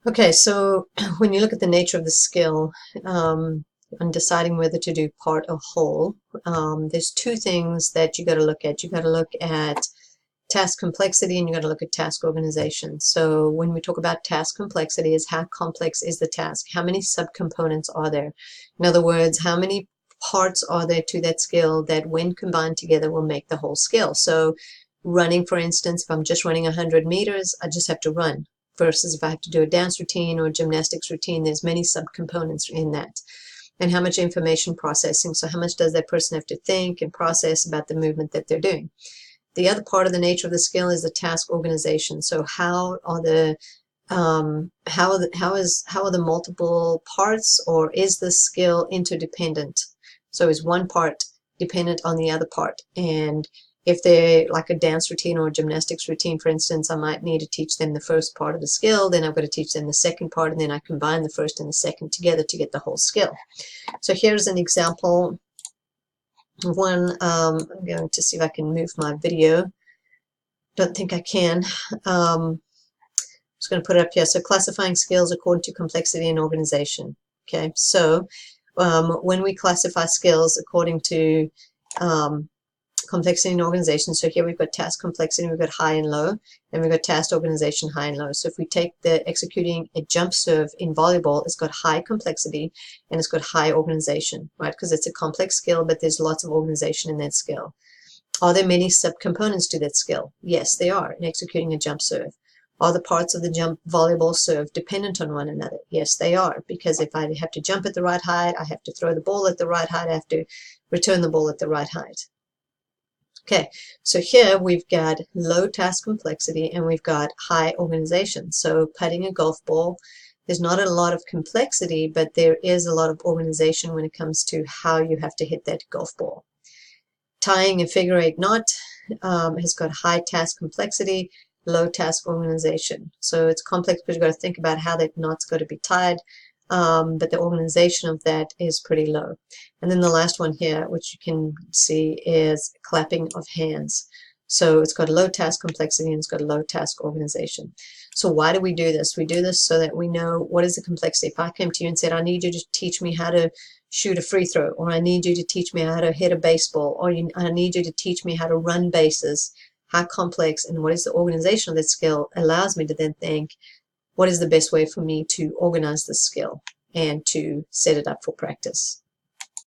Okay, so when you look at the nature of the skill and deciding whether to do part or whole, there's two things that you got to look at. You got to look at task complexity and you got to look at task organization. So when we talk about task complexity, is how complex is the task? How many subcomponents are there? In other words, how many parts are there to that skill that when combined together will make the whole skill? So running, for instance, if I'm just running 100 meters, I just have to run. Versus if I have to do a dance routine or a gymnastics routine, there's many subcomponents in that. And how much information processing, so how much does that person have to think and process about the movement that they're doing? The other part of the nature of the skill is the task organization. So how are the how are the multiple parts, or is the skill interdependent? So is one part dependent on the other part? And if they're like a dance routine or a gymnastics routine, for instance, I might need to teach them the first part of the skill, then I've got to teach them the second part, and then I combine the first and the second together to get the whole skill. So here's an example of one. I'm going to see if I can move my video. Don't think I can. Just going to put it up here. So classifying skills according to complexity and organization. Okay, so when we classify skills according to complexity and organization, so here we've got task complexity, we've got high and low, and we've got task organization, high and low. So if we take the executing a jump serve in volleyball, it's got high complexity and it's got high organization, right? Because it's a complex skill, but there's lots of organization in that skill. Are there many subcomponents to that skill? Yes, they are in executing a jump serve. Are the parts of the jump volleyball serve dependent on one another? Yes, they are, because if I have to jump at the right height, I have to throw the ball at the right height, I have to return the ball at the right height. Okay, so here we've got low task complexity and we've got high organization. So putting a golf ball, there's not a lot of complexity, but there is a lot of organization when it comes to how you have to hit that golf ball. Tying a figure eight knot has got high task complexity, low task organization. So it's complex because you've got to think about how that knot's got to be tied, but the organization of that is pretty low. And then the last one here, which you can see, is clapping of hands. So it's got a low task complexity and it's got a low task organization. So why do we do this? We do this so that we know what is the complexity. If I came to you and said, I need you to teach me how to shoot a free throw, or I need you to teach me how to hit a baseball, or I need you to teach me how to run bases, how complex and what is the organization of that skill allows me to then think, what is the best way for me to organize this skill and to set it up for practice.